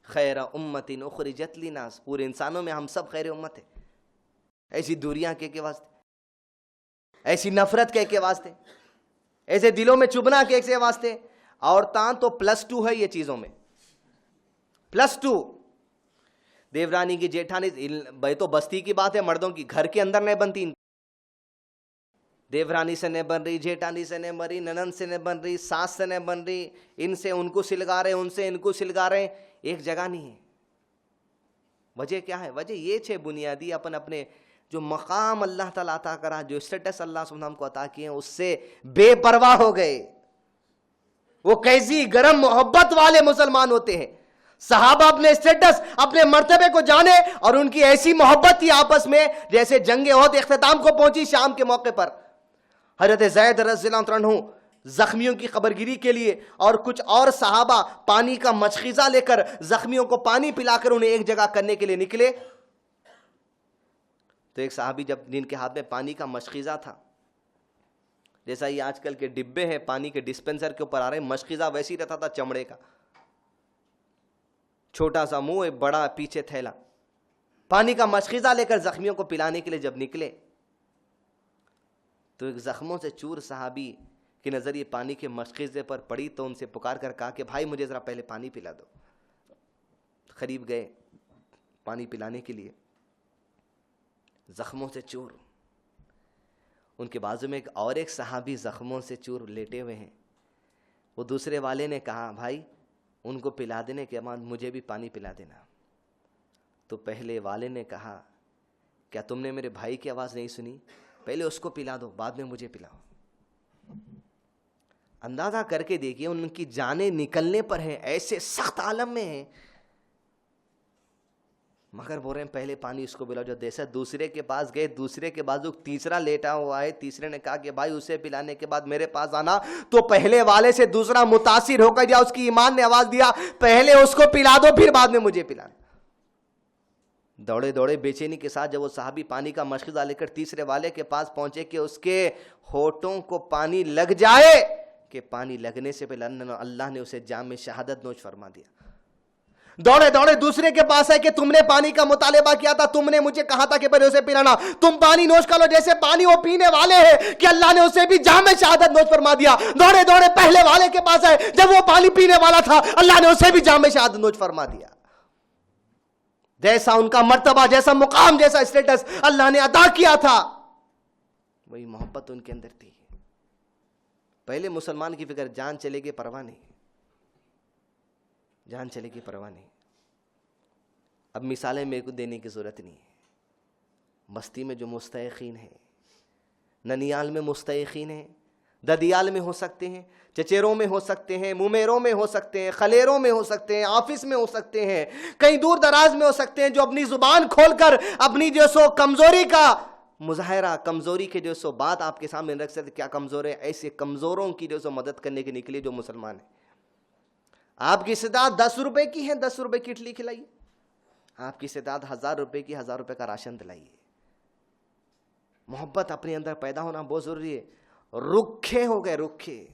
خیر امت اخرجت للناس، پورے انسانوں میں ہم سب خیر امت ہے. ایسی دوریاں کے واسطے، ایسی نفرت کے واسطے، ایسے دلوں میں چبھنا کے واسطے. عورتاں تو +2 ہے یہ چیزوں میں، +2. دیورانی کی جیٹھانی بھائی تو بستی کی بات ہے، مردوں کی گھر کے اندر نہیں بنتی. دیورانی سے نہیں بن رہی، جیٹھانی سے نہیں بن رہی، ننند سے نہیں بن رہی، ساس سے نہیں بن رہی، ان سے ان کو سلگا رہے، ان سے ان کو سلگا رہے، ایک جگہ نہیں ہے. وجہ کیا ہے؟ وجہ یہ ہے بنیادی اپنے جو مقام اللہ تعالیٰ عطا کرا، جو اسٹیٹس اللہ سبحانہ ہم کو عطا کیے ہیں، اس سے بے پرواہ ہو گئے. وہ کیسی گرم محبت والے مسلمان ہوتے ہیں. صحابہ اپنے اسٹیٹس، اپنے مرتبے کو جانے، اور ان کی ایسی محبت تھی آپس میں جیسے جنگ احد اختتام کو پہنچی شام کے موقع پر. حضرت زید رضی اللہ عنہ زخمیوں کی خبرگیری کے لیے اور کچھ اور صحابہ پانی کا مشخیزہ لے کر زخمیوں کو پانی پلا کر انہیں ایک جگہ کرنے کے لیے نکلے. تو ایک صحابی جب جن کے ہاتھ میں پانی کا مشخیزہ تھا، جیسا یہ آج کل کے ڈبے ہیں پانی کے ڈسپنسر کے اوپر آ رہے ہیں، مشخیزہ ویسے ہی رہتا تھا چمڑے کا، چھوٹا سا منہ، ایک بڑا پیچھے تھیلا. پانی کا مشخیزہ لے کر زخمیوں کو پلانے کے لیے جب نکلے تو ایک زخموں سے چور صحابی کی نظر یہ پانی کے مشخیزے پر پڑی تو ان سے پکار کر کہا کہ بھائی مجھے ذرا پہلے پانی پلا دو. قریب گئے پانی پلانے کے لیے، زخموں سے چور. ان کے بازو میں ایک صحابی زخموں سے چور لیٹے ہوئے ہیں. وہ دوسرے والے نے کہا بھائی ان کو پلا دینے کے بعد مجھے بھی پانی پلا دینا. تو پہلے والے نے کہا کیا تم نے میرے بھائی کی آواز نہیں سنی؟ پہلے اس کو پلا دو، بعد میں مجھے پلاؤ. اندازہ کر کے دیکھیے ان کی جانیں نکلنے پر ہیں، ایسے سخت عالم میں ہیں، مگر بول رہے ہیں پہلے پانی اس کو پلاؤ. جو دیسا دوسرے کے پاس گئے، دوسرے کے بازو تیسرا لیٹا ہوا ہے، تیسرے نے کہا کہ بھائی اسے پلانے کے بعد میرے پاس آنا. تو پہلے والے سے دوسرا متاثر ہو کر دیا، اس کی ایمان نے آواز دیا پہلے اس کو پلا دو پھر بعد میں مجھے پلانا. دوڑے دوڑے بے چینی کے ساتھ جب وہ صحابی پانی کا مشخیزہ لے کر تیسرے والے کے پاس پہنچے کہ اس کے ہونٹوں کو پانی لگ جائے، کہ پانی لگنے سے پہلے اللہ نے اسے جام شہادت نوش فرما دیا. دوڑے دوڑے دوسرے کے پاس ہے کہ تم نے پانی کا مطالبہ کیا تھا، تم نے مجھے کہا تھا کہ پہلے اسے پلانا، تم پانی نوش کر لو. جیسے پانی وہ پینے والے ہیں کہ اللہ نے اسے بھی جام شہادت نوش فرما دیا. دوڑے دوڑے پہلے والے کے پاس ہے، جب وہ پانی پینے والا تھا اللہ نے اسے بھی جام شہادت نوش فرما دیا. جیسا ان کا مرتبہ، جیسا مقام، جیسا اسٹیٹس اللہ نے عطا کیا تھا، وہی محبت ان کے اندر تھی. پہلے مسلمان کی فکر جان چلے گی پرواہ نہیں، جان چلے گی پرواہ نہیں. اب مثالیں میرے کو دینے کی ضرورت نہیں ہے. بستی میں جو مستحقین ہیں، ننیال میں مستحقین ہیں، ددیال میں ہو سکتے ہیں، چچیروں میں ہو سکتے ہیں، ممیروں میں ہو سکتے ہیں، خلیروں میں ہو سکتے ہیں، آفس میں ہو سکتے ہیں، کہیں دور دراز میں ہو سکتے ہیں، جو اپنی زبان کھول کر اپنی جو سو کمزوری کا مظاہرہ، کمزوری کے جو سو بات آپ کے سامنے رکھ سکتے کیا کمزور ہے، ایسے کمزوروں کی جو سو مدد کرنے کے نکلے جو مسلمان ہیں. آپ کی استطاعت 10 روپے کی ہے، 10 روپے کی اٹلی کھلائیے. آپ کی استطاعت 1000 روپے کی، 1000 روپے کا راشن دلائیے. محبت اپنے اندر پیدا ہونا بہت ضروری ہے. رکھے ہو گئے، رکھے.